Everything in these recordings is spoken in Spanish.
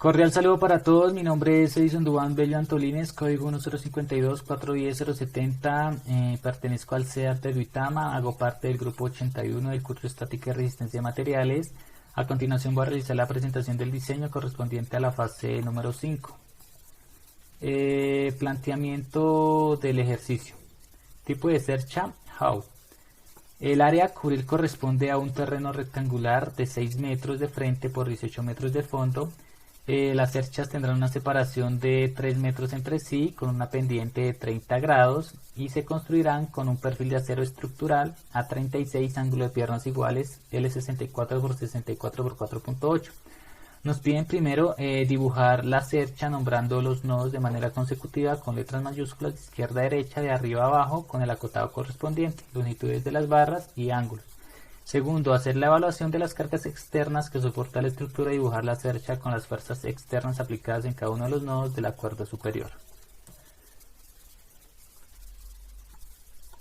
Cordial saludo para todos, mi nombre es Edison Dubán Bello Antolines, código 1052-410-070, pertenezco al CEAR de Duitama, hago parte del grupo 81 del curso Estática y Resistencia de Materiales. A continuación voy a realizar la presentación del diseño correspondiente a la fase número 5. Planteamiento del ejercicio. Tipo de cercha, how. El área a cubrir corresponde a un terreno rectangular de 6 metros de frente por 18 metros de fondo. Las cerchas tendrán una separación de 3 metros entre sí con una pendiente de 30 grados y se construirán con un perfil de acero estructural A36, ángulo de piernas iguales, L64 por 64 por 4.8. Nos piden primero dibujar la cercha nombrando los nodos de manera consecutiva con letras mayúsculas de izquierda a derecha, de arriba a abajo, con el acotado correspondiente, longitudes de las barras y ángulos. Segundo, hacer la evaluación de las cargas externas que soporta la estructura y dibujar la cercha con las fuerzas externas aplicadas en cada uno de los nodos de la cuerda superior.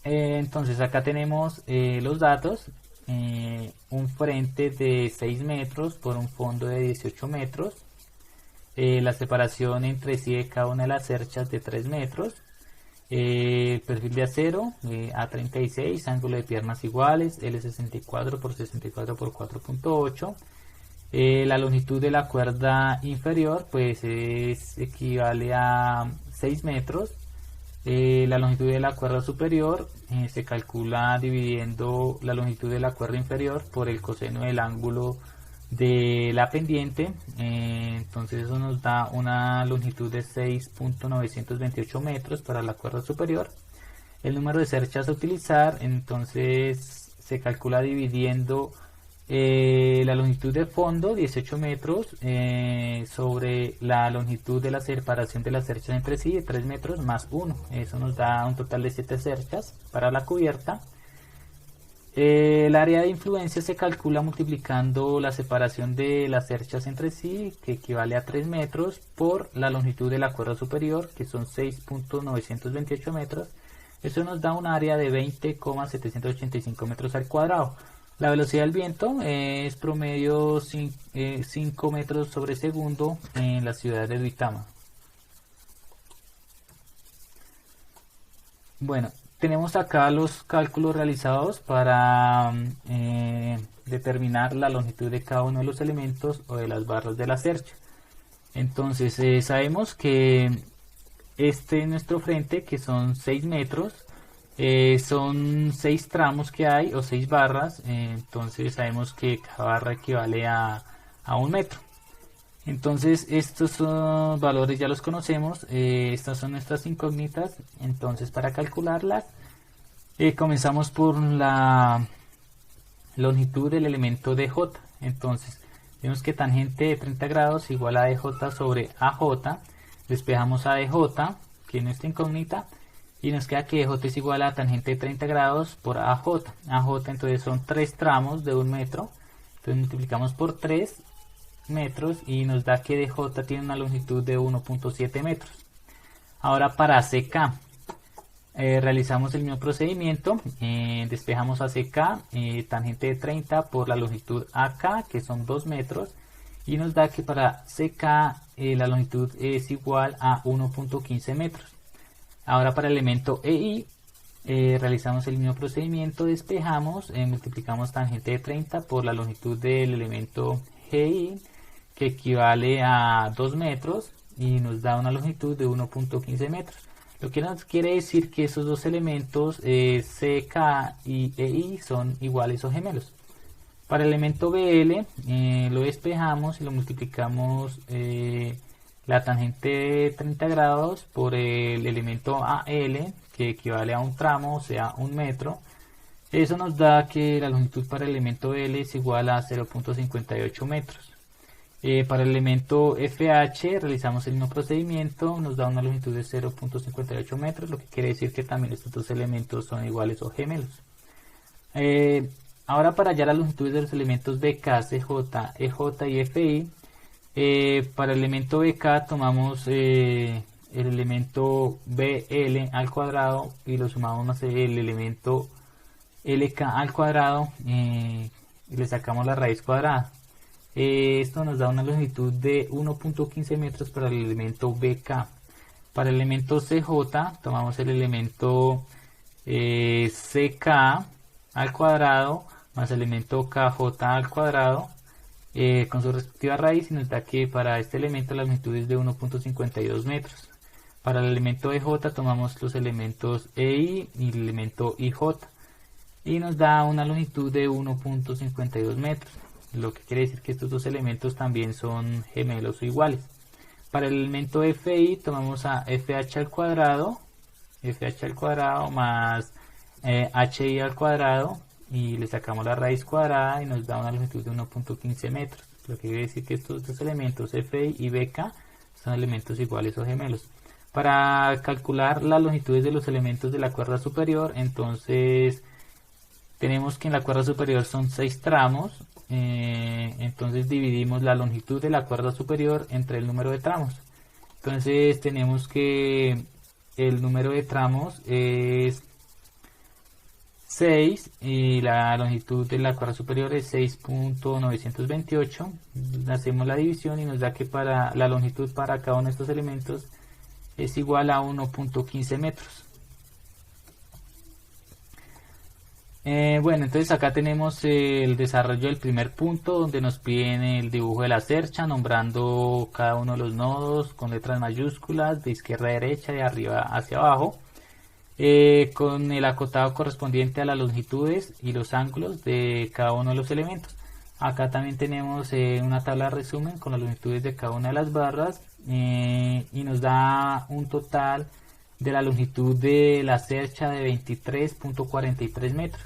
Entonces acá tenemos los datos, un frente de 6 metros por un fondo de 18 metros, la separación entre sí de cada una de las cerchas de 3 metros, perfil de acero A36, ángulo de piernas iguales, L64 por 64 por 4.8. La longitud de la cuerda inferior pues equivale a 6 metros. La longitud de la cuerda superior se calcula dividiendo la longitud de la cuerda inferior por el coseno del ángulo de la pendiente. Entonces eso nos da una longitud de 6.928 metros para la cuerda superior. El número de cerchas a utilizar entonces se calcula dividiendo la longitud de fondo, 18 metros, sobre la longitud de la separación de las cerchas entre sí, de 3 metros más 1. Eso nos da un total de 7 cerchas para la cubierta. El área de influencia se calcula multiplicando la separación de las cerchas entre sí, que equivale a 3 metros, por la longitud de la cuerda superior, que son 6.928 metros. Eso nos da un área de 20,785 metros al cuadrado. La velocidad del viento es promedio 5 metros sobre segundo en la ciudad de Duitama. Bueno, tenemos acá los cálculos realizados para determinar la longitud de cada uno de los elementos o de las barras de la cercha. Entonces sabemos que este es nuestro frente, que son 6 metros, son 6 tramos que hay o 6 barras, entonces sabemos que cada barra equivale a 1 metro. Entonces estos valores ya los conocemos, estas son nuestras incógnitas. Entonces para calcularlas comenzamos por la longitud del elemento DJ. Entonces vemos que tangente de 30 grados igual a DJ sobre AJ. Despejamos a DJ, que es nuestra incógnita, y nos queda que DJ es igual a tangente de 30 grados por AJ. AJ entonces son 3 tramos de 1 metro, entonces multiplicamos por 3 metros y nos da que DJ tiene una longitud de 1.7 metros. Ahora para CK realizamos el mismo procedimiento, despejamos a CK, tangente de 30 por la longitud AK, que son 2 metros, y nos da que para CK la longitud es igual a 1.15 metros. Ahora para el elemento EI realizamos el mismo procedimiento, despejamos, multiplicamos tangente de 30 por la longitud del elemento GI, que equivale a 2 metros y nos da una longitud de 1.15 metros. Lo que nos quiere decir que esos dos elementos CK y EI son iguales o gemelos. Para el elemento BL lo despejamos y lo multiplicamos la tangente de 30 grados por el elemento AL, que equivale a un tramo, o sea 1 metro. Eso nos da que la longitud para el elemento BL es igual a 0.58 metros. Para el elemento FH realizamos el mismo procedimiento, nos da una longitud de 0.58 metros, lo que quiere decir que también estos dos elementos son iguales o gemelos. Ahora para hallar las longitudes de los elementos BK, CJ, EJ y FI, para el elemento BK tomamos el elemento BL al cuadrado y lo sumamos más el elemento LK al cuadrado y le sacamos la raíz cuadrada. Esto nos da una longitud de 1.15 metros para el elemento BK. Para el elemento CJ tomamos el elemento CK al cuadrado más el elemento KJ al cuadrado con su respectiva raíz, y nos da que para este elemento la longitud es de 1.52 metros. Para el elemento EJ tomamos los elementos EI y el elemento IJ y nos da una longitud de 1.52 metros, lo que quiere decir que estos dos elementos también son gemelos o iguales. Para el elemento FI tomamos a FH al cuadrado más HI al cuadrado y le sacamos la raíz cuadrada y nos da una longitud de 1.15 metros, lo que quiere decir que estos dos elementos FI y BK son elementos iguales o gemelos. Para calcular las longitudes de los elementos de la cuerda superior, entonces tenemos que en la cuerda superior son 6 tramos, entonces dividimos la longitud de la cuerda superior entre el número de tramos. Entonces tenemos que el número de tramos es 6 y la longitud de la cuerda superior es 6.928. Hacemos la división y nos da que para la longitud para cada uno de estos elementos es igual a 1.15 metros. Bueno, entonces acá tenemos el desarrollo del primer punto, donde nos piden el dibujo de la cercha, nombrando cada uno de los nodos con letras mayúsculas, de izquierda a derecha, de arriba hacia abajo, con el acotado correspondiente a las longitudes y los ángulos de cada uno de los elementos. Acá también tenemos una tabla de resumen con las longitudes de cada una de las barras y nos da un total de la longitud de la cercha de 23.43 metros.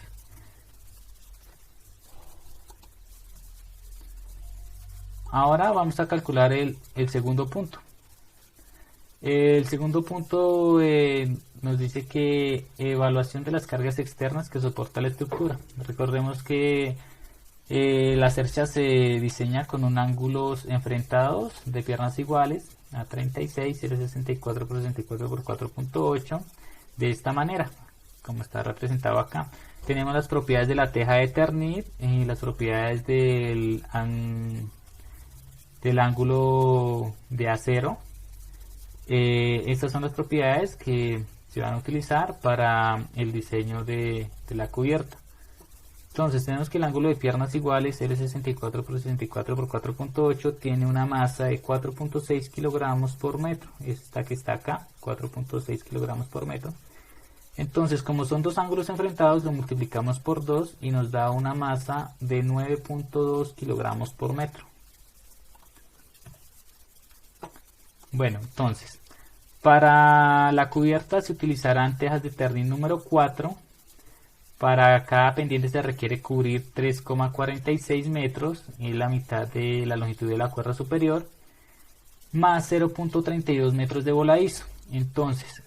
Ahora vamos a calcular el segundo punto. El segundo punto nos dice que evaluación de las cargas externas que soporta la estructura. Recordemos que la cercha se diseña con un ángulos enfrentados de piernas iguales a 36, 0.64 por 64 por 4.8, de esta manera, como está representado acá. Tenemos las propiedades de la teja de Ternit y las propiedades del ángulo de acero. Estas son las propiedades que se van a utilizar para el diseño de la cubierta. Entonces tenemos que el ángulo de piernas iguales, L64 por 64 por 4.8, tiene una masa de 4.6 kilogramos por metro. Esta que está acá, 4.6 kilogramos por metro. Entonces, como son dos ángulos enfrentados, lo multiplicamos por 2 y nos da una masa de 9.2 kilogramos por metro. Bueno, entonces, para la cubierta se utilizarán tejas de Ternit número 4. Para cada pendiente se requiere cubrir 3,46 metros, es la mitad de la longitud de la cuerda superior, más 0.32 metros de voladizo. Entonces,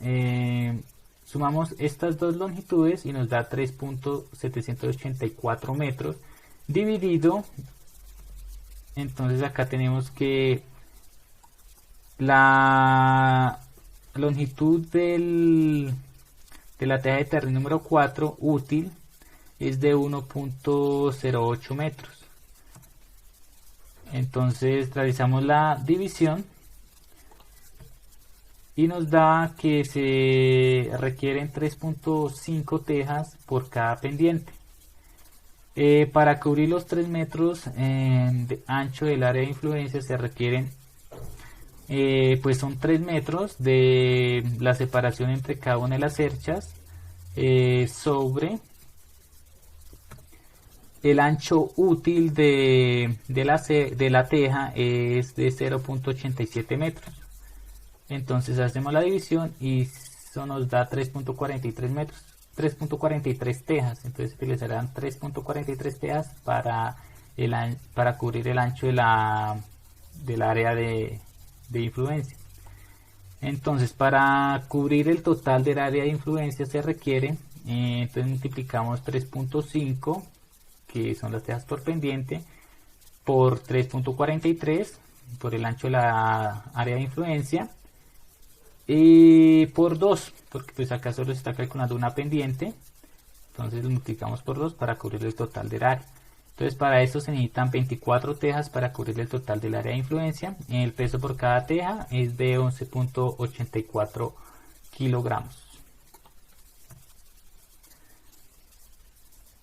sumamos estas dos longitudes y nos da 3.784 metros, dividido, entonces acá tenemos que la longitud de la teja de Ternit número 4 útil es de 1.08 metros. Entonces realizamos la división y nos da que se requieren 3.5 tejas por cada pendiente. Para cubrir los 3 metros de ancho del área de influencia se requieren pues son 3 metros de la separación entre cada una de las cerchas sobre el ancho útil de la teja es de 0.87 metros. Entonces hacemos la división y eso nos da 3.43 metros, 3.43 tejas. Entonces utilizarán 3.43 tejas para cubrir el ancho del área de influencia. Entonces, para cubrir el total del área de influencia se requiere, entonces multiplicamos 3.5, que son las tejas por pendiente, por 3.43, por el ancho de la área de influencia, y por 2, porque pues acá solo se está calculando una pendiente, entonces lo multiplicamos por 2 para cubrir el total del área. Entonces para esto se necesitan 24 tejas para cubrir el total del área de influencia. El peso por cada teja es de 11.84 kilogramos.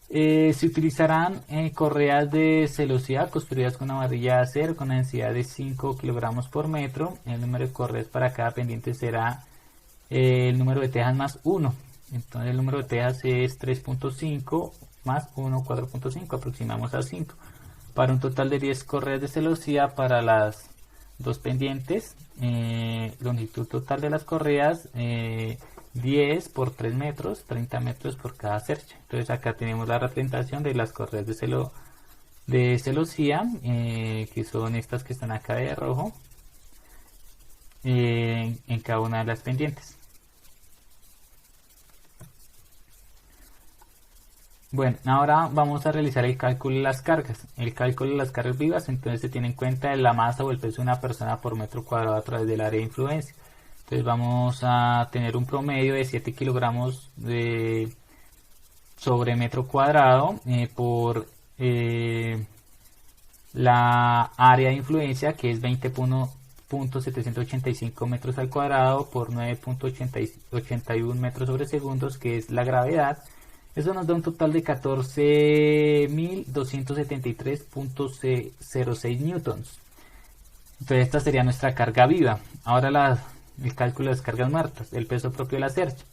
Se utilizarán correas de celosía construidas con una varilla de acero con una densidad de 5 kilogramos por metro. El número de correas para cada pendiente será el número de tejas más 1. Entonces el número de tejas es 3.5 más 1, 4.5, aproximamos a 5. Para un total de 10 correas de celosía para las dos pendientes. Longitud total de las correas 10 por 3 metros, 30 metros por cada cercha. Entonces acá tenemos la representación de las correas de celosía, que son estas que están acá de rojo, en cada una de las pendientes. Bueno, ahora vamos a realizar el cálculo de las cargas. El cálculo de las cargas vivas, entonces se tiene en cuenta la masa o el peso de una persona por metro cuadrado a través del área de influencia. Entonces vamos a tener un promedio de 7 kilogramos sobre metro cuadrado por la área de influencia, que es 20.785 metros al cuadrado por 9.81 metros sobre segundos, que es la gravedad. Eso nos da un total de 14.273.06 newtons. Entonces esta sería nuestra carga viva. Ahora el cálculo de las cargas muertas, el peso propio de la cercha.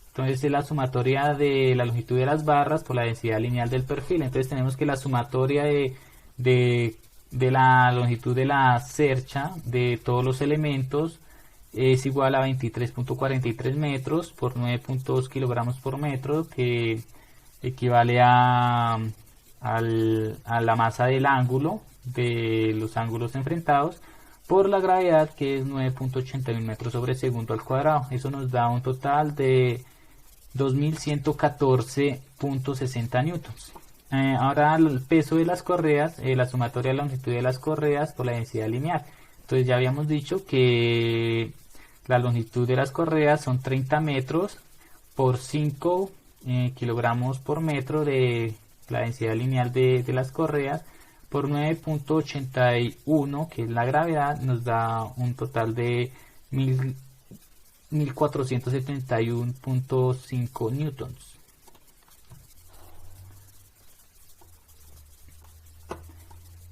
Entonces es la sumatoria de la longitud de las barras por la densidad lineal del perfil. Entonces tenemos que la sumatoria de la longitud de la cercha de todos los elementos es igual a 23.43 metros por 9.2 kilogramos por metro, que equivale a la masa del ángulo de los ángulos enfrentados por la gravedad, que es 9.81 metros sobre segundo al cuadrado. Eso nos da un total de 2114.60 newtons. Ahora el peso de las correas, la sumatoria de la longitud de las correas por la densidad lineal. Entonces ya habíamos dicho que la longitud de las correas son 30 metros por 5 kilogramos por metro de la densidad lineal de las correas por 9.81, que es la gravedad, nos da un total de 1471.5 newtons.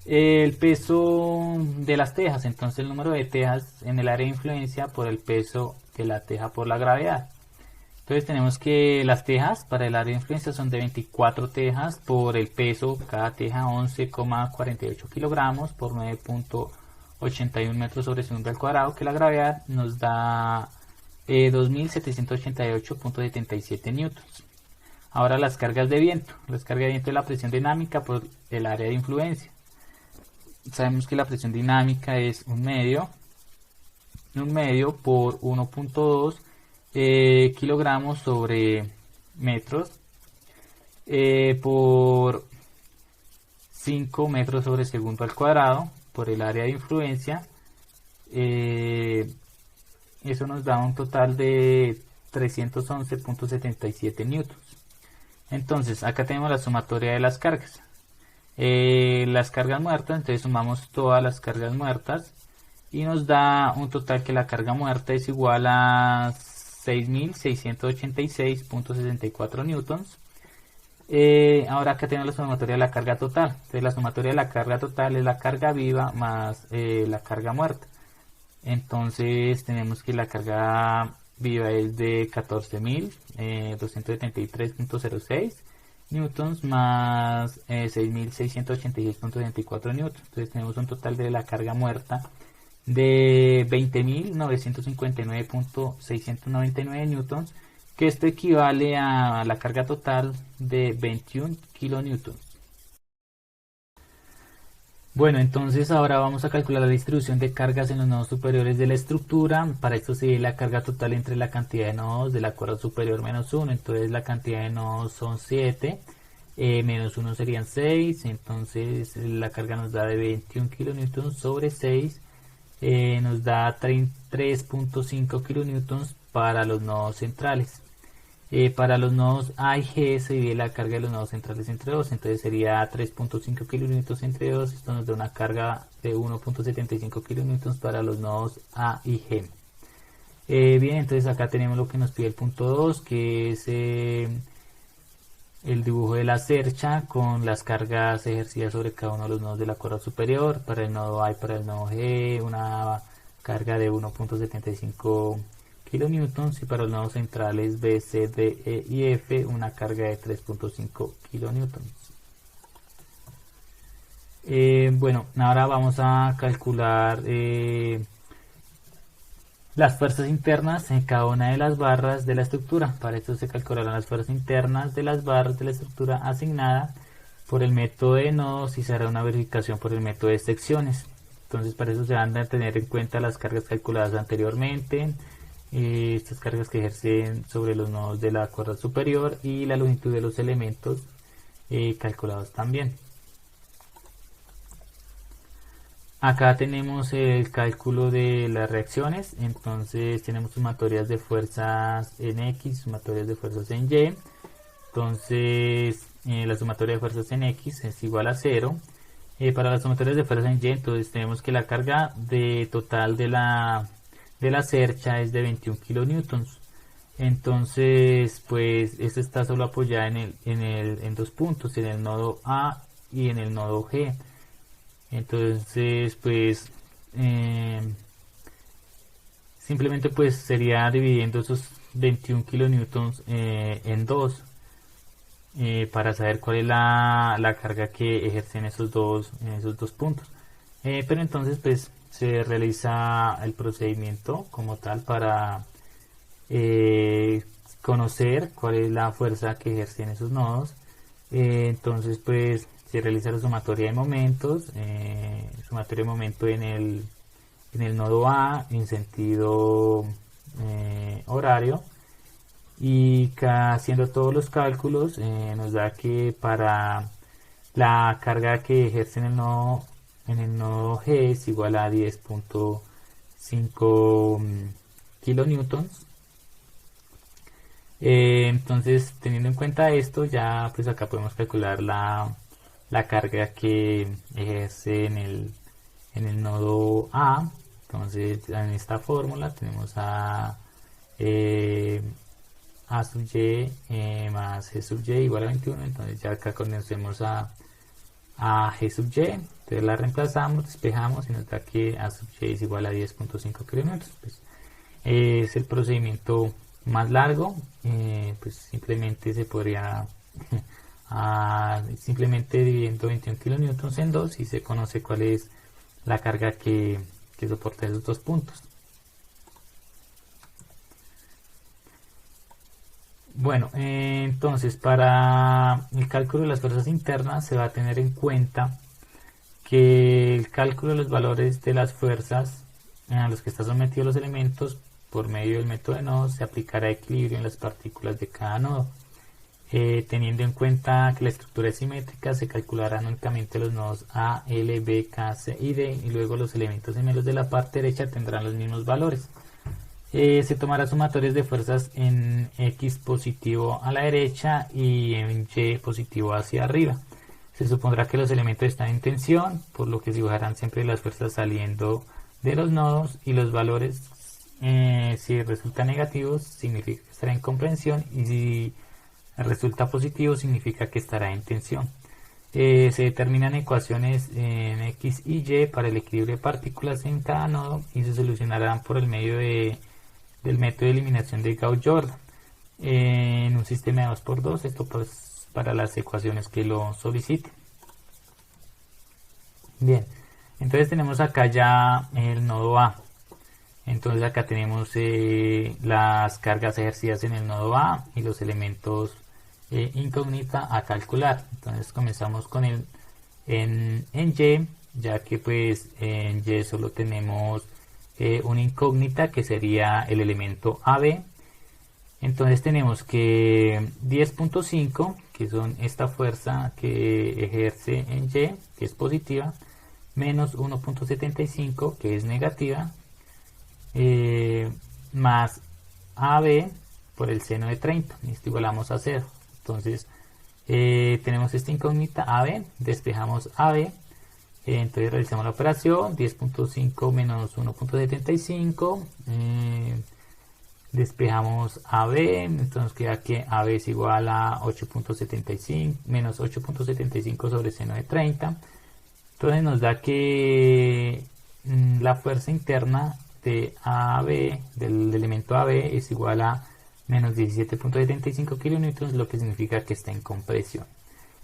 El peso de las tejas, entonces el número de tejas en el área de influencia por el peso de la teja por la gravedad. Entonces tenemos que las tejas para el área de influencia son de 24 tejas por el peso, cada teja 11,48 kilogramos por 9.81 metros sobre segundo al cuadrado, que la gravedad nos da 2.788.77 newtons. Ahora las cargas de viento. Las cargas de viento es la presión dinámica por el área de influencia. Sabemos que la presión dinámica es un medio por 1.2 kilogramos sobre metros por 5 metros sobre segundo al cuadrado por el área de influencia. Eso nos da un total de 311.77 newtons. Entonces acá tenemos la sumatoria de las cargas. Las cargas muertas, entonces sumamos todas las cargas muertas y nos da un total que la carga muerta es igual a 6.686.64 newtons. Ahora acá tenemos la sumatoria de la carga total. Entonces la sumatoria de la carga total es la carga viva más la carga muerta. Entonces tenemos que la carga viva es de 14.273.06 newtons más 6.686.24 newtons. Entonces tenemos un total de la carga muerta de 20.959.699 newtons, que esto equivale a la carga total de 21 kilonewtons. Bueno, entonces ahora vamos a calcular la distribución de cargas en los nodos superiores de la estructura. Para esto se divide la carga total entre la cantidad de nodos de la cuerda superior menos 1. Entonces la cantidad de nodos son 7, menos 1 serían 6. Entonces la carga nos da de 21 kilonewtons sobre 6. Nos da 3.5 kilonewtons para los nodos centrales. Para los nodos A y G se divide la carga de los nodos centrales entre dos, entonces sería 3.5 kilonewtons entre dos. Esto nos da una carga de 1.75 kilonewtons para los nodos A y G. Bien, entonces acá tenemos lo que nos pide el punto 2, que es el dibujo de la cercha con las cargas ejercidas sobre cada uno de los nodos de la cuerda superior. Para el nodo A y para el nodo G, una carga de 1.75 kilonewtons, y para los nodos centrales B, C, D, E y F, una carga de 3.5 kilonewtons. Bueno, ahora vamos a calcular las fuerzas internas en cada una de las barras de la estructura. Para esto se calcularán las fuerzas internas de las barras de la estructura asignada por el método de nodos y se hará una verificación por el método de secciones. Entonces para eso se van a tener en cuenta las cargas calculadas anteriormente, estas cargas que ejercen sobre los nodos de la cuerda superior y la longitud de los elementos calculados también. Acá tenemos el cálculo de las reacciones, entonces tenemos sumatorias de fuerzas en X, sumatorias de fuerzas en Y. Entonces la sumatoria de fuerzas en X es igual a 0. Para las sumatorias de fuerzas en Y, entonces tenemos que la carga de total de la cercha es de 21 kilonewtons. Entonces pues esta está solo apoyada en dos puntos, en el nodo A y en el nodo G. Entonces pues simplemente pues sería dividiendo esos 21 kilonewtons en dos, para saber cuál es la carga que ejercen esos dos puntos. Pero entonces pues se realiza el procedimiento como tal para conocer cuál es la fuerza que ejercen esos nodos. Entonces pues se realiza la sumatoria de momentos, sumatoria de momento en el nodo A en sentido horario, y haciendo todos los cálculos nos da que para la carga que ejerce en el nodo G es igual a 10.5 kilonewtons. Entonces teniendo en cuenta esto, ya pues acá podemos calcular la carga que ejerce en el nodo A. Entonces en esta fórmula tenemos a sub y más g sub y igual a 21. Entonces ya acá conocemos a g sub y, entonces la reemplazamos, despejamos y nos da que a sub y es igual a 10.5 kilómetros. Pues, es el procedimiento más largo, pues simplemente se podría simplemente dividiendo 21 kilonewtons en 2 y se conoce cuál es la carga que soporta esos dos puntos. Bueno, entonces para el cálculo de las fuerzas internas se va a tener en cuenta que el cálculo de los valores de las fuerzas a los que están sometidos los elementos por medio del método de nodos se aplicará equilibrio en las partículas de cada nodo. Teniendo en cuenta que la estructura es simétrica, se calcularán únicamente los nodos A, L, B, K, C y D, y luego los elementos gemelos de la parte derecha tendrán los mismos valores. Se tomará sumatorias de fuerzas en X positivo a la derecha y en Y positivo hacia arriba. Se supondrá que los elementos están en tensión, por lo que se dibujarán siempre las fuerzas saliendo de los nodos, y los valores, si resultan negativos, significa que estará en comprensión, y si resulta positivo significa que estará en tensión. Se determinan ecuaciones en X y Y para el equilibrio de partículas en cada nodo y se solucionarán por el medio del método de eliminación de Gauss-Jordan en un sistema de 2×2, esto pues para las ecuaciones que lo soliciten. Bien, entonces tenemos acá ya el nodo A. Entonces acá tenemos las cargas ejercidas en el nodo A y los elementos incógnita a calcular. Entonces comenzamos con en Y, ya que pues en Y solo tenemos una incógnita que sería el elemento AB. Entonces tenemos que 10.5, que son esta fuerza que ejerce en Y, que es positiva, menos 1.75, que es negativa, más AB, por el seno de 30, y esto igualamos a 0. Entonces tenemos esta incógnita AB, despejamos AB, entonces realizamos la operación, 10.5 menos 1.75, despejamos AB, entonces queda que AB es igual a 8.75 menos 8.75 sobre seno de 30. Entonces nos da que la fuerza interna de AB, del elemento AB, es igual a menos 17.75 kilonewtons, lo que significa que está en compresión.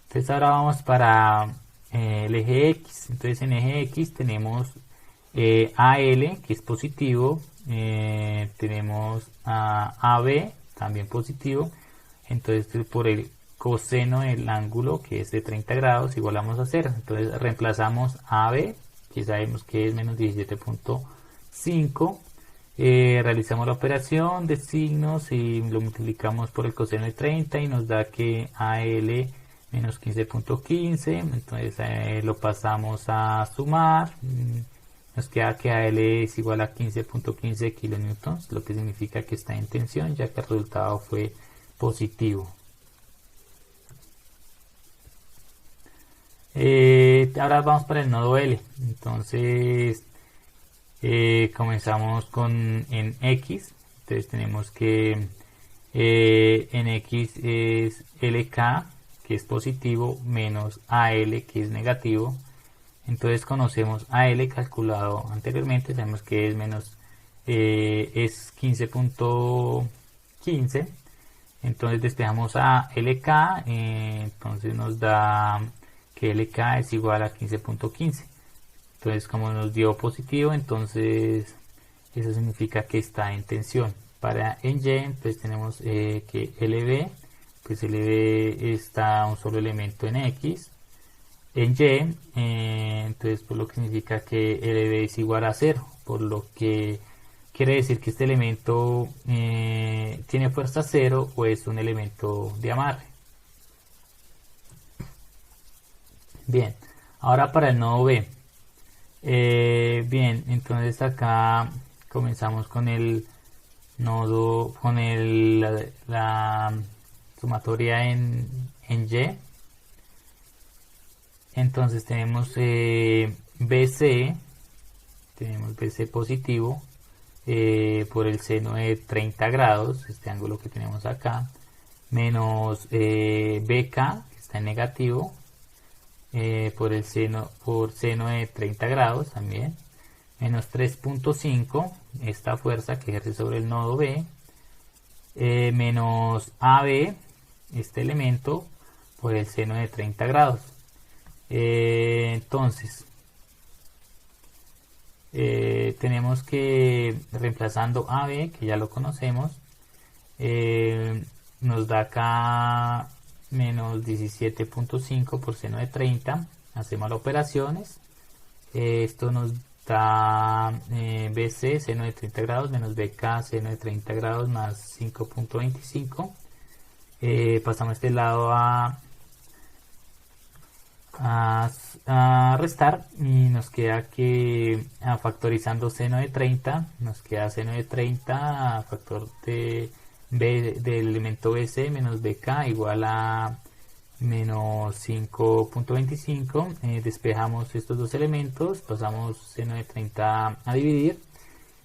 Entonces ahora vamos para el eje X. Entonces en eje X tenemos AL, que es positivo, tenemos a AB, también positivo. Entonces por el coseno del ángulo, que es de 30 grados, igualamos a 0. Entonces reemplazamos AB, que sabemos que es menos 17.5. Realizamos la operación de signos y lo multiplicamos por el coseno de 30 y nos da que AL menos 15.15. Entonces lo pasamos a sumar. Nos queda que AL es igual a 15.15 kilonewtons, lo que significa que está en tensión, ya que el resultado fue positivo. Ahora vamos para el nodo L. Entonces comenzamos en X. Entonces tenemos que en X es LK, que es positivo, menos AL, que es negativo. Entonces conocemos AL calculado anteriormente, sabemos que es menos es 15.15. Entonces despejamos a LK, entonces nos da que LK es igual a 15.15. Entonces como nos dio positivo, entonces eso significa que está en tensión. Para en Y, entonces tenemos que LB, pues LB está un solo elemento en X. En Y, entonces por lo que significa que LB es igual a 0, por lo que quiere decir que este elemento tiene fuerza 0 o es un elemento de amarre. Bien, ahora para el nodo B. Bien, entonces acá comenzamos con el nodo, con la sumatoria en Y. Entonces tenemos BC positivo por el seno de 30 grados, este ángulo que tenemos acá, menos BK, que está en negativo, por seno de 30 grados también, menos 3.5, esta fuerza que ejerce sobre el nodo B, menos AB, este elemento, por el seno de 30 grados. Entonces tenemos que, reemplazando AB, que ya lo conocemos, nos da acá menos 17.5 por seno de 30. Hacemos las operaciones, esto nos da BC, seno de 30 grados, menos BK, seno de 30 grados, más 5.25. Pasamos este lado a restar y nos queda que factorizando seno de 30 nos queda seno de 30 a factor de B del elemento BC menos BK igual a menos 5.25. Despejamos estos dos elementos, pasamos seno de 30 a dividir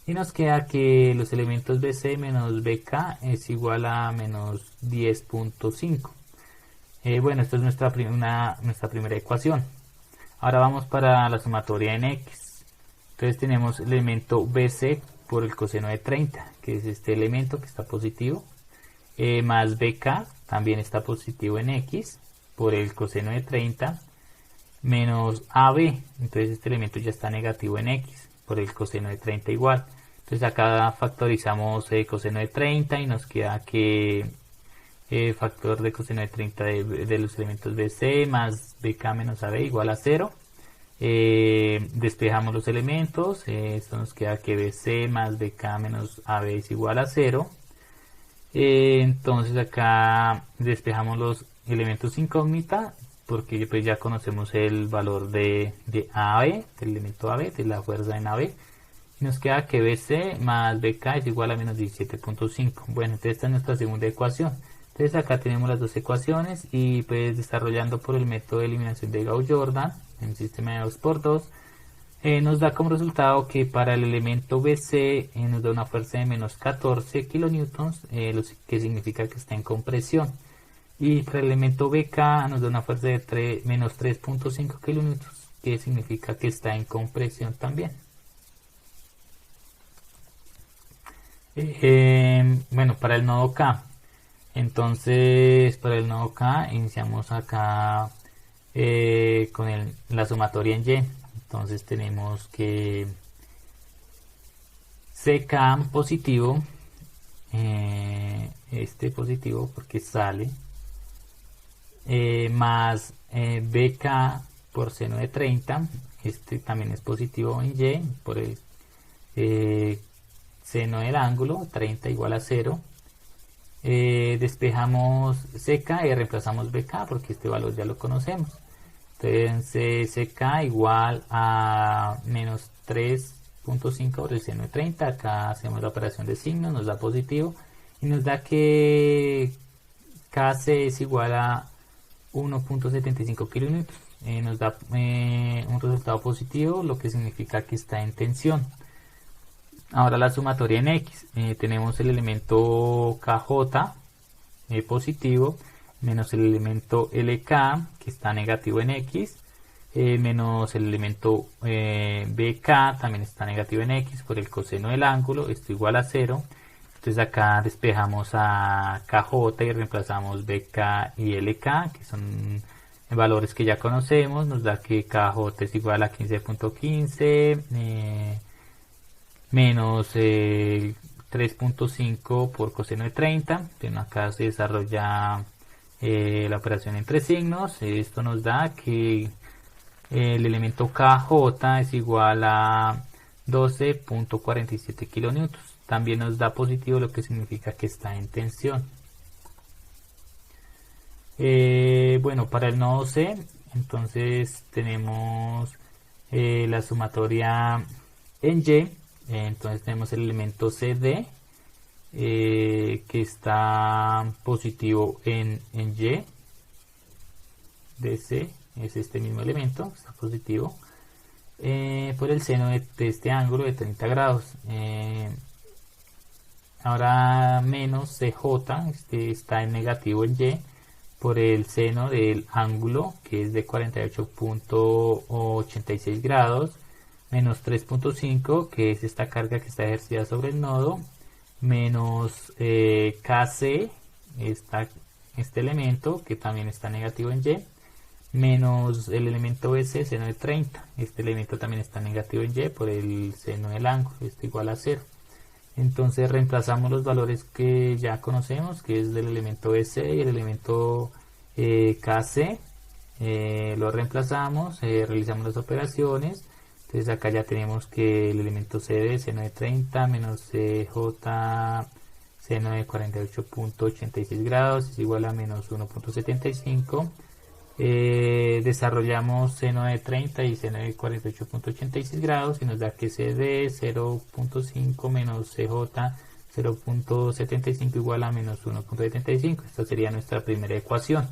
y nos queda que los elementos BC menos BK es igual a menos 10.5. Bueno, esto es nuestra primera ecuación. Ahora vamos para la sumatoria en X. Entonces tenemos el elemento BC por el coseno de 30, que es este elemento que está positivo, más BK, también está positivo en X, por el coseno de 30, menos AB, entonces este elemento ya está negativo en X, por el coseno de 30 igual. Entonces acá factorizamos coseno de 30 y nos queda que factor de coseno de 30 de los elementos BC más BK menos AB igual a 0. Despejamos los elementos, esto nos queda que BC más BK menos AB es igual a 0. Entonces acá despejamos los elementos incógnita porque pues ya conocemos el valor de AB, del elemento AB, de la fuerza en AB. Nos queda que BC más BK es igual a menos 17.5. Bueno, entonces esta es nuestra segunda ecuación. Entonces acá tenemos las dos ecuaciones y pues desarrollando por el método de eliminación de Gauss-Jordan en un sistema de 2×2, nos da como resultado que para el elemento BC nos da una fuerza de menos 14 kilonewtons, lo que significa que está en compresión. Y para el elemento BK nos da una fuerza de menos 3.5 kilonewtons, que significa que está en compresión también. Bueno, para el nodo K, entonces para el nodo K iniciamos acá con la sumatoria en Y. Entonces tenemos que CK positivo, este positivo porque sale, más BK por seno de 30, este también es positivo en Y por el seno del ángulo, 30 igual a 0. Despejamos CK y reemplazamos BK porque este valor ya lo conocemos. Entonces CK igual a menos 3.5 por el seno de 30. Acá hacemos la operación de signos, nos da positivo y nos da que KC es igual a 1.75 kilonewtons. Nos da un resultado positivo, lo que significa que está en tensión. Ahora la sumatoria en X. Tenemos el elemento KJ positivo menos el elemento LK que está negativo en X, menos el elemento BK también está negativo en X por el coseno del ángulo, esto igual a 0. Entonces acá despejamos a KJ y reemplazamos BK y LK, que son valores que ya conocemos. Nos da que KJ es igual a 15.15 menos 3.5 por coseno de 30. Bueno, acá se desarrolla la operación entre signos. Esto nos da que el elemento KJ es igual a 12.47 kilonewtons. También nos da positivo, lo que significa que está en tensión. Bueno, para el nodo C, entonces tenemos la sumatoria en Y. Entonces tenemos el elemento CD que está positivo en Y. DC es este mismo elemento, está positivo por el seno de este ángulo de 30 grados. Ahora menos CJ, este está en negativo en Y por el seno del ángulo que es de 48.86 grados, menos 3.5 que es esta carga que está ejercida sobre el nodo, menos KC, este elemento que también está negativo en Y, menos el elemento S, seno de 30, este elemento también está negativo en Y por el seno del ángulo, esto igual a 0. Entonces reemplazamos los valores que ya conocemos, que es del elemento S y el elemento KC, lo reemplazamos, realizamos las operaciones. Entonces acá ya tenemos que el elemento CD, seno de 30, menos CJ, seno de 48.86 grados, es igual a menos 1.75. Desarrollamos seno de 30 y seno de 48.86 grados y nos da que CD 0.5 menos CJ 0.75 igual a menos 1.75. Esta sería nuestra primera ecuación.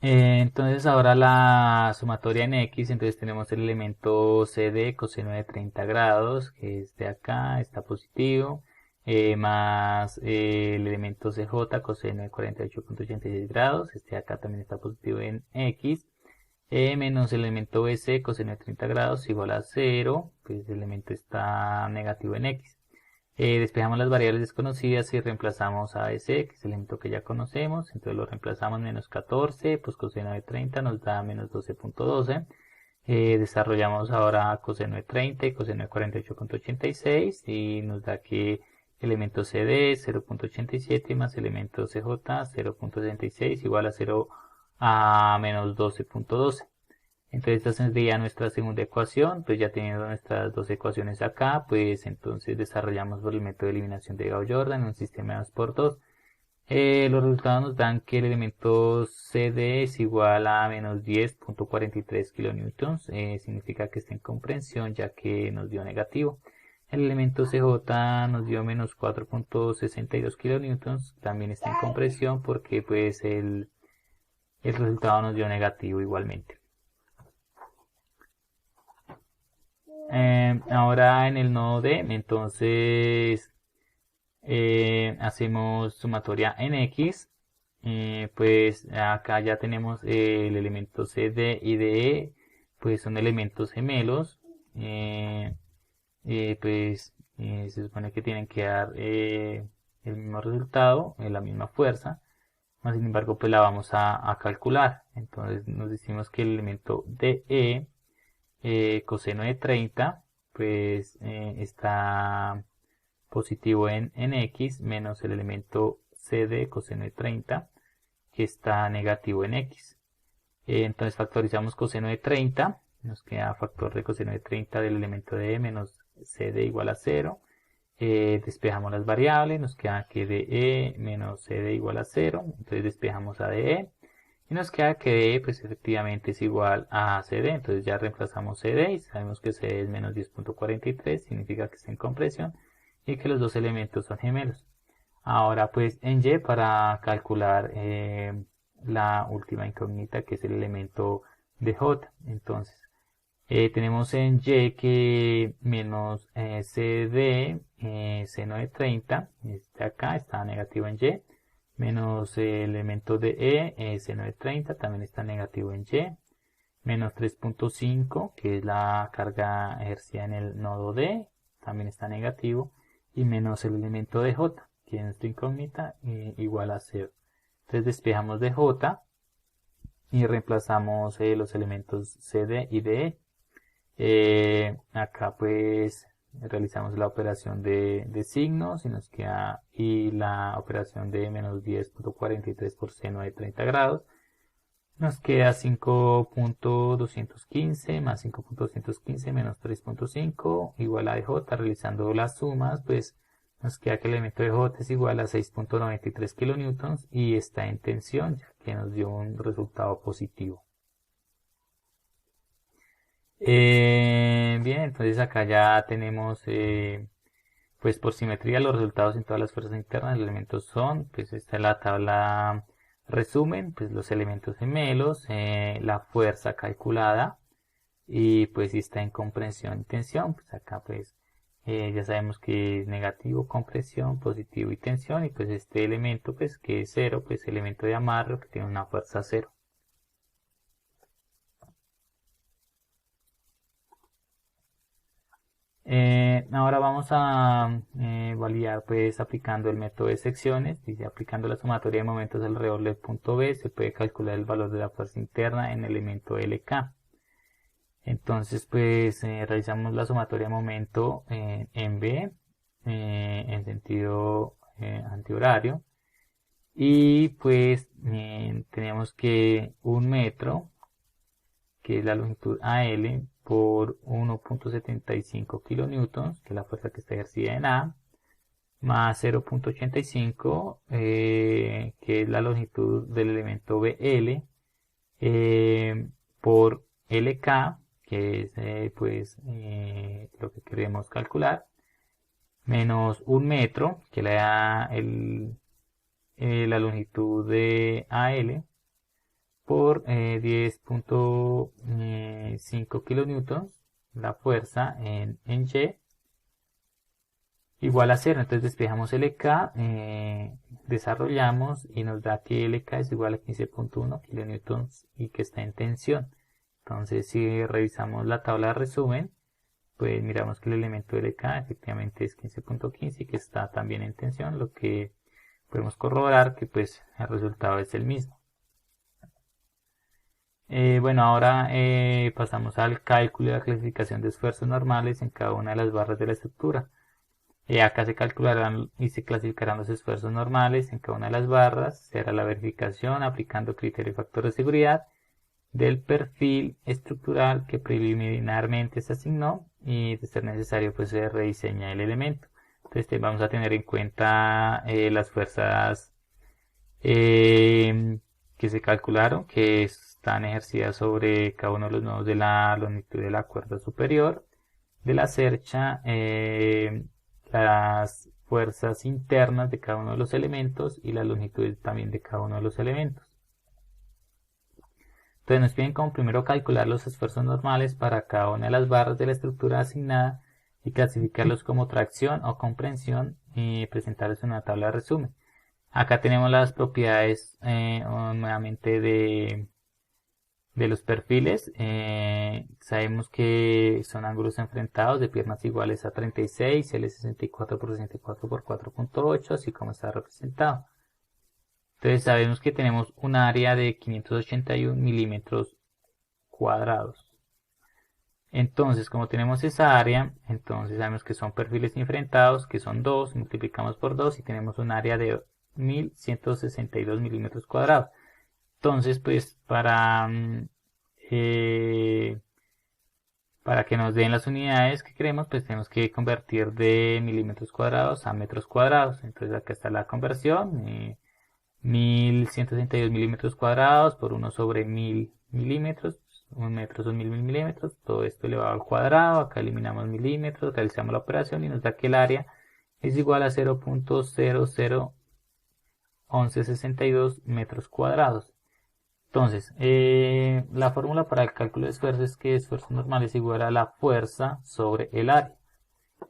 Entonces ahora la sumatoria en X, entonces tenemos el elemento CD coseno de 30 grados, que es de acá, está positivo, más el elemento CJ coseno de 48.86 grados, este de acá también está positivo en X, menos el elemento BC coseno de 30 grados igual a 0, pues el elemento está negativo en X. Despejamos las variables desconocidas y reemplazamos a ese, que es el elemento que ya conocemos. Entonces lo reemplazamos menos 14, pues coseno de 30 nos da menos 12.12. Desarrollamos ahora coseno de 30 y coseno de 48.86 y nos da que elemento CD 0.87 más elemento CJ 0.66 igual a 0 a menos 12.12. Entonces esta sería nuestra segunda ecuación. Pues ya teniendo nuestras dos ecuaciones acá, pues entonces desarrollamos por el método de eliminación de Gauss-Jordan en un sistema de 2×2. Los resultados nos dan que el elemento CD es igual a menos 10.43 kilonewtons. Significa que está en comprensión ya que nos dio negativo. El elemento CJ nos dio menos 4.62 kilonewtons, también está en compresión porque pues el resultado nos dio negativo igualmente. Ahora en el nodo D, entonces hacemos sumatoria en X. Pues acá ya tenemos el elemento CD y DE, pues son elementos gemelos. Se supone que tienen que dar el mismo resultado, la misma fuerza. Sin embargo, pues la vamos a calcular. Entonces nos decimos que el elemento DE coseno de 30 pues está positivo en X menos el elemento CD coseno de 30 que está negativo en X. Entonces factorizamos coseno de 30, nos queda factor de coseno de 30 del elemento de E menos CD igual a 0. Despejamos las variables, nos queda que DE menos CD igual a 0, entonces despejamos a DE. Y nos queda que DE pues efectivamente es igual a CD, entonces ya reemplazamos CD y sabemos que CD es menos 10.43, significa que está en compresión y que los dos elementos son gemelos. Ahora pues en Y para calcular la última incógnita que es el elemento de J. Entonces tenemos en Y que menos CD seno de 30, este acá está negativo en Y, menos el elemento de E seno de 30 también está negativo en Y, menos 3.5 que es la carga ejercida en el nodo D, también está negativo, y menos el elemento de J, que es nuestra incógnita, igual a 0. Entonces despejamos de J y reemplazamos los elementos CD y DE. Acá pues realizamos la operación de signos y nos queda y la operación de menos 10.43 por seno de 30 grados. Nos queda 5.215 más 5.215 menos 3.5 igual a DJ. Realizando las sumas, pues nos queda que el elemento de J es igual a 6.93 kilonewtons y está en tensión, ya que nos dio un resultado positivo. Bien, entonces acá ya tenemos pues por simetría los resultados en todas las fuerzas internas. Los elementos son, pues esta es la tabla resumen, pues los elementos gemelos, la fuerza calculada y pues si está en comprensión y tensión, pues acá pues ya sabemos que es negativo compresión, positivo y tensión, y pues este elemento pues que es 0, pues elemento de amarre que tiene una fuerza 0. Ahora vamos a validar pues aplicando el método de secciones. Dice aplicando la sumatoria de momentos alrededor del punto B se puede calcular el valor de la fuerza interna en el elemento LK. Entonces pues realizamos la sumatoria de momento en B en sentido antihorario y pues tenemos que 1 metro, que es la longitud AL, por 1.75 kilonewtons, que es la fuerza que está ejercida en A, más 0.85, que es la longitud del elemento BL, por LK, que es lo que queremos calcular, menos 1 metro, que le da la longitud de AL, por 10.5 kilonewtons, la fuerza en Y, igual a 0. Entonces despejamos LK, desarrollamos y nos da que LK es igual a 15.1 kilonewtons y que está en tensión. Entonces si revisamos la tabla de resumen, pues miramos que el elemento LK efectivamente es 15.15 y que está también en tensión, lo que podemos corroborar que pues el resultado es el mismo. Bueno, ahora pasamos al cálculo y la clasificación de esfuerzos normales en cada una de las barras de la estructura. Acá se calcularán y se clasificarán los esfuerzos normales en cada una de las barras. Se hará la verificación aplicando criterio y factor de seguridad del perfil estructural que preliminarmente se asignó y de ser necesario pues se rediseña el elemento. Entonces vamos a tener en cuenta las fuerzas que se calcularon, que están ejercidas sobre cada uno de los nodos de la longitud de la cuerda superior. de la cercha las fuerzas internas de cada uno de los elementos y la longitud también de cada uno de los elementos. Entonces nos piden como primero calcular los esfuerzos normales para cada una de las barras de la estructura asignada y clasificarlos como tracción o comprensión y presentarlos en una tabla de resumen. Acá tenemos las propiedades nuevamente de los perfiles. Sabemos que son ángulos enfrentados de piernas iguales a 36, L64 por 64 por 4.8, así como está representado. Entonces sabemos que tenemos un área de 581 milímetros cuadrados. Entonces, como tenemos esa área, entonces sabemos que son perfiles enfrentados, que son 2, multiplicamos por 2 y tenemos un área de 1162 milímetros cuadrados. Entonces, pues para que nos den las unidades que queremos, pues tenemos que convertir de milímetros cuadrados a metros cuadrados. Entonces acá está la conversión. 1162 milímetros cuadrados por 1 sobre 1000 milímetros. Un metro son 1000 milímetros. Todo esto elevado al cuadrado. Acá eliminamos milímetros, realizamos la operación y nos da que el área es igual a 0.001162 metros cuadrados. Entonces, la fórmula para el cálculo de esfuerzo es que esfuerzo normal es igual a la fuerza sobre el área.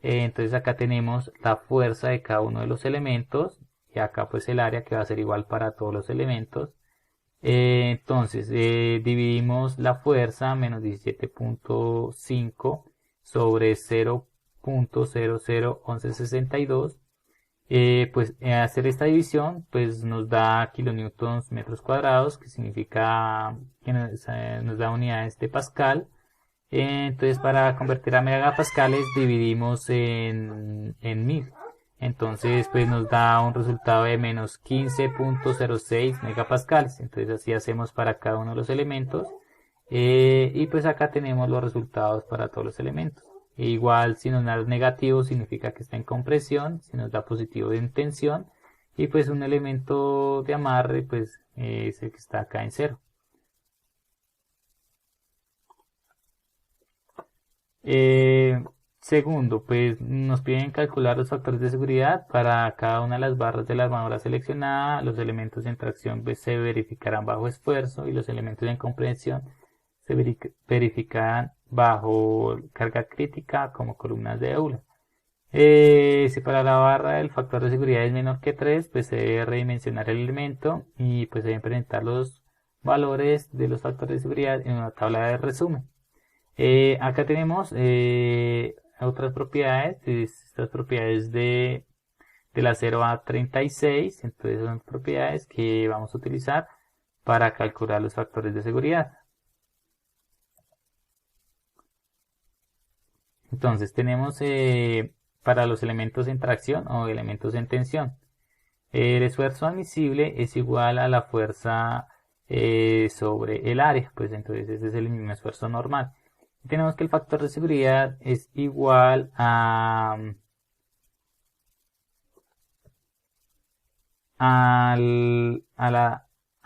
Entonces acá tenemos la fuerza de cada uno de los elementos y acá pues el área que va a ser igual para todos los elementos. Entonces dividimos la fuerza menos 17.5 sobre 0.001162. Pues hacer esta división pues nos da kilonewtons metros cuadrados, que significa que nos da unidades de Pascal. Entonces para convertir a megapascales dividimos en 1000. Entonces pues nos da un resultado de menos 15.06 megapascales. Entonces así hacemos para cada uno de los elementos. Y pues acá tenemos los resultados para todos los elementos. Igual si nos da negativo significa que está en compresión, si nos da positivo en tensión, y pues un elemento de amarre pues es el que está acá en 0. Segundo, pues nos piden calcular los factores de seguridad para cada una de las barras de la armadura seleccionada. Los elementos en tracción pues, se verificarán bajo esfuerzo y los elementos en compresión se verificarán bajo carga crítica como columnas de Euler. Si para la barra el factor de seguridad es menor que 3, pues se debe redimensionar el elemento y pues se deben presentar los valores de los factores de seguridad en una tabla de resumen. Acá tenemos otras propiedades, estas propiedades de la 0 a 36, entonces son propiedades que vamos a utilizar para calcular los factores de seguridad. Entonces tenemos para los elementos en tracción o elementos en tensión. El esfuerzo admisible es igual a la fuerza sobre el área, pues entonces ese es el mismo esfuerzo normal. Y tenemos que el factor de seguridad es igual a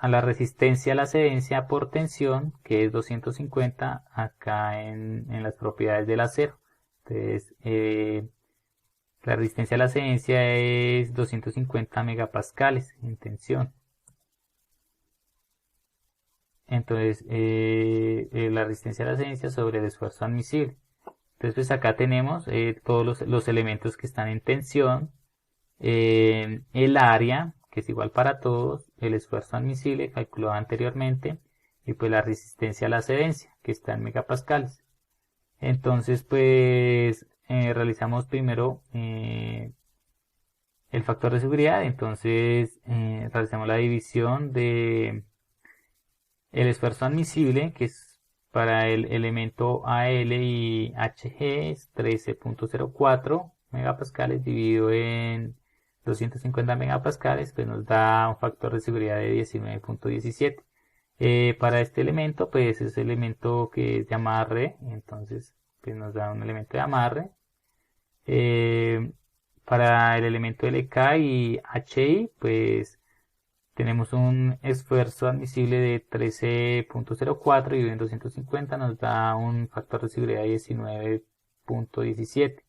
la resistencia a la cedencia por tensión, que es 250 acá en las propiedades del acero. Entonces, la resistencia a la cedencia es 250 megapascales en tensión. Entonces, la resistencia a la cedencia sobre el esfuerzo admisible. Entonces, pues acá tenemos todos los elementos que están en tensión, el área, que es igual para todos, el esfuerzo admisible calculado anteriormente, y pues la resistencia a la cedencia, que está en megapascales. Entonces, pues realizamos primero el factor de seguridad. Entonces realizamos la división de el esfuerzo admisible, que es para el elemento AL y HG, es 13.04 megapascales dividido en 250 megapascales, pues nos da un factor de seguridad de 19.17. Para este elemento, pues es el elemento que es de amarre, entonces pues nos da un elemento de amarre. Para el elemento LK y HI, pues tenemos un esfuerzo admisible de 13.04 y en 250 nos da un factor de seguridad de 0.17.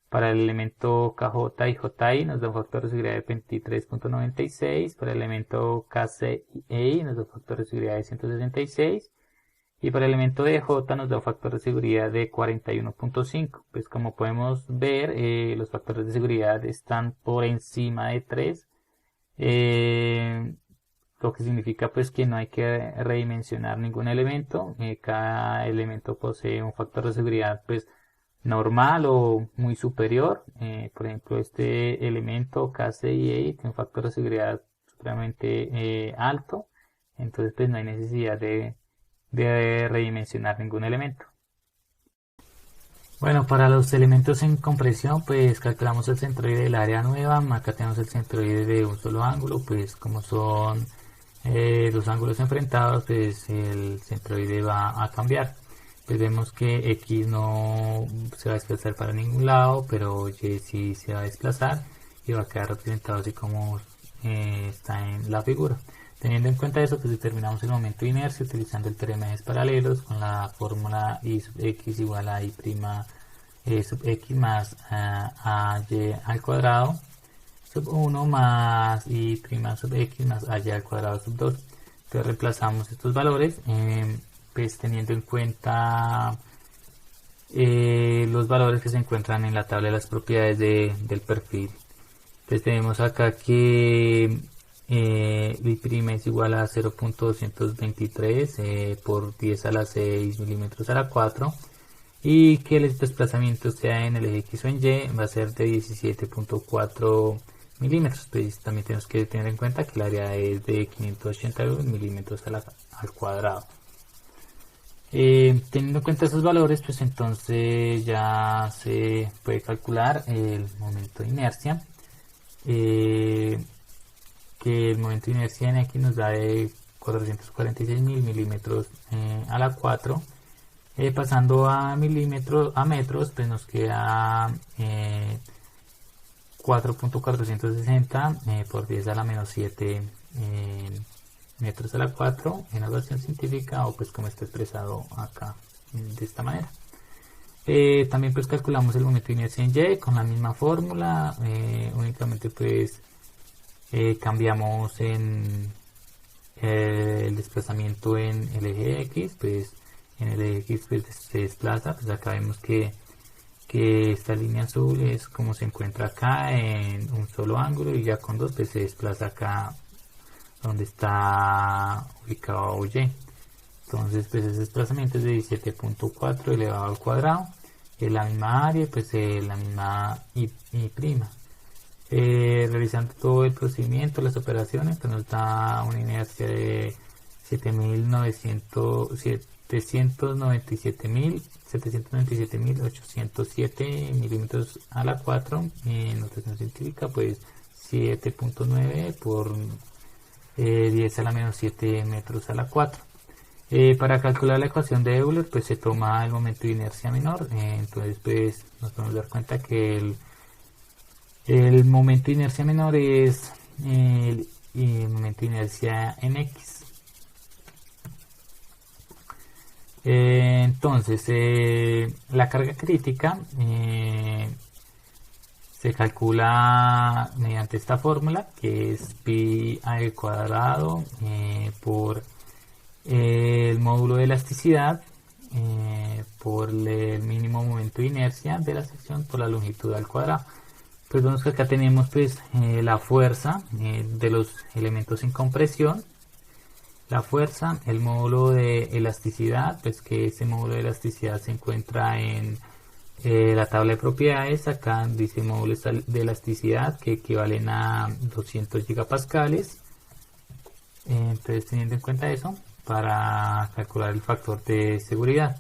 Para el elemento KJ y JI nos da un factor de seguridad de 23.96. Para el elemento KCI nos da un factor de seguridad de 166. Y para el elemento DJ nos da un factor de seguridad de 41.5. Pues como podemos ver, los factores de seguridad están por encima de 3. Lo que significa pues que no hay que redimensionar ningún elemento. Cada elemento posee un factor de seguridad pues normal o muy superior. Por ejemplo, este elemento KCIA tiene un factor de seguridad supremamente alto. Entonces pues no hay necesidad de redimensionar ningún elemento. Bueno, para los elementos en compresión, pues calculamos el centroide del área nueva. Acá tenemos el centroide de un solo ángulo, pues como son los ángulos enfrentados, pues el centroide va a cambiar. Pues vemos que X no se va a desplazar para ningún lado, pero Y sí se va a desplazar y va a quedar representado así como está en la figura. Teniendo en cuenta eso, pues determinamos el momento de inercia utilizando el teorema de ejes paralelos con la fórmula I sub x igual a I prima sub x más AY al cuadrado sub 1 más I prima sub x más AY al cuadrado sub 2. Entonces reemplazamos estos valores, pues teniendo en cuenta los valores que se encuentran en la tabla de las propiedades del perfil. Entonces tenemos acá que I' es igual a 0.223 por 10 a la 6 milímetros a la 4 y que el desplazamiento sea en el eje X o en Y va a ser de 17.4 milímetros. Pues también tenemos que tener en cuenta que el área es de 581 milímetros al cuadrado. Teniendo en cuenta esos valores, pues entonces ya se puede calcular el momento de inercia. Que el momento de inercia en X nos da de 446.000 milímetros a la 4. Pasando a metros, pues nos queda 4.460 por 10 a la menos 7 metros a la 4 en la ecuación científica, o pues como está expresado acá de esta manera. También pues calculamos el momento de inercia en Y con la misma fórmula, únicamente pues cambiamos en el desplazamiento en el eje X, pues en el eje X pues se desplaza, pues acá vemos que esta línea azul es como se encuentra acá en un solo ángulo, y ya con dos pues se desplaza acá donde está ubicado Y. Entonces pues ese desplazamiento es de 17.4 elevado al cuadrado, es la misma área, pues la misma I prima. Realizando todo el procedimiento, las operaciones, pues nos da una inercia de 797.807 milímetros a la 4, en notación científica pues 7.9 por 10 a la menos 7 metros a la 4. Para calcular la ecuación de Euler pues se toma el momento de inercia menor, entonces pues nos podemos dar cuenta que el momento de inercia menor es el momento de inercia en X. Entonces la carga crítica se calcula mediante esta fórmula, que es pi al cuadrado por el módulo de elasticidad por el mínimo momento de inercia de la sección por la longitud al cuadrado. Pues vemos que acá tenemos pues la fuerza de los elementos en compresión, la fuerza, el módulo de elasticidad, pues que ese módulo de elasticidad se encuentra en la tabla de propiedades. Acá dice módulo de elasticidad que equivalen a 200 gigapascales. Entonces teniendo en cuenta eso, para calcular el factor de seguridad,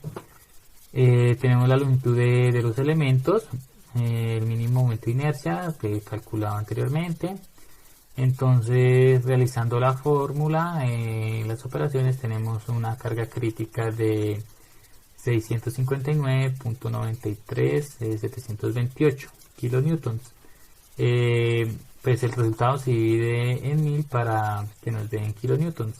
tenemos la longitud de los elementos, el mínimo momento de inercia que he calculado anteriormente. Entonces realizando la fórmula, las operaciones, tenemos una carga crítica de 659.93 728 kilonewtons. Pues el resultado se divide en 1000 para que nos den kilonewtons.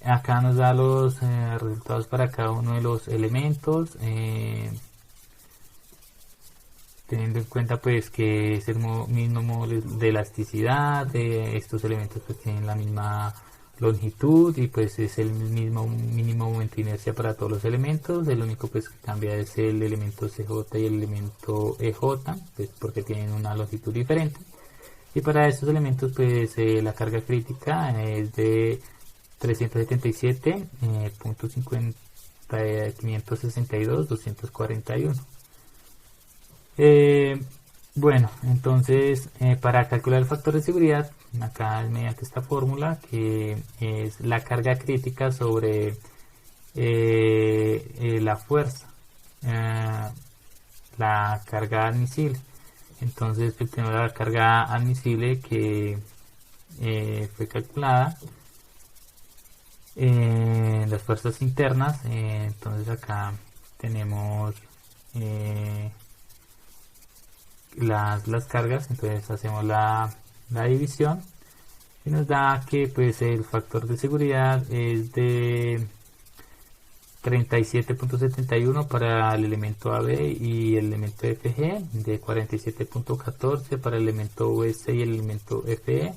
acá nos da los resultados para cada uno de los elementos, teniendo en cuenta pues que es el mismo modo de elasticidad, estos elementos pues tienen la misma longitud y pues es el mismo mínimo momento de inercia para todos los elementos. El único pues que cambia es el elemento CJ y el elemento EJ, pues porque tienen una longitud diferente. Y para estos elementos pues la carga crítica es de 377.562.241. Bueno, entonces para calcular el factor de seguridad, acá mediante esta fórmula que es la carga crítica sobre la fuerza, la carga admisible. Entonces pues, tenemos la carga admisible que fue calculada en las fuerzas internas. Entonces acá tenemos las cargas, entonces hacemos la división y nos da que pues el factor de seguridad es de 37.71 para el elemento AB y el elemento FG, de 47.14 para el elemento OS y el elemento FE,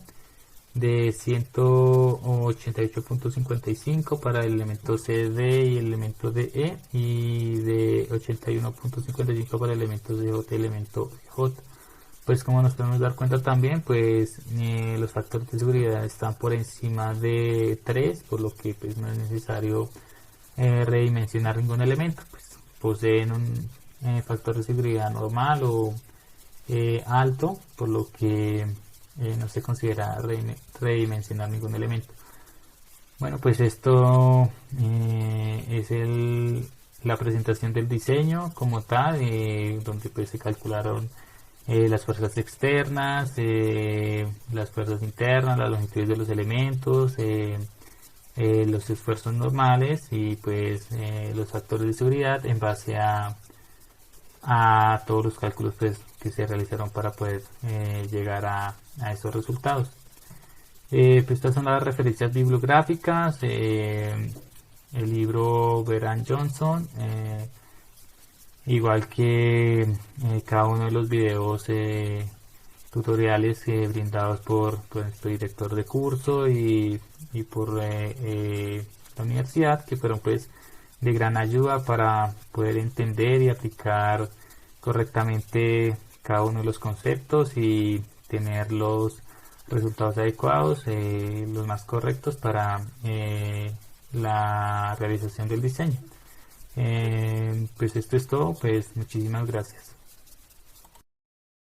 de 188.55 para el elemento CD y el elemento DE y de 81.55 para el elemento DJ y el elemento J. Pues como nos podemos dar cuenta también, pues los factores de seguridad están por encima de 3, por lo que pues no es necesario redimensionar ningún elemento, pues poseen un factor de seguridad normal o alto, por lo que no se considera redimensionar ningún elemento. Bueno, pues esto es la presentación del diseño como tal, donde pues se calcularon las fuerzas externas, las fuerzas internas, las longitudes de los elementos, los esfuerzos normales y pues los factores de seguridad en base a todos los cálculos pues, que se realizaron para poder llegar a esos resultados. Pues estas son las referencias bibliográficas, el libro Beran Johnson, igual que cada uno de los videos tutoriales brindados por nuestro director de curso y por la universidad, que fueron pues de gran ayuda para poder entender y aplicar correctamente cada uno de los conceptos y tener los resultados adecuados, los más correctos para la realización del diseño. Pues esto es todo, pues muchísimas gracias.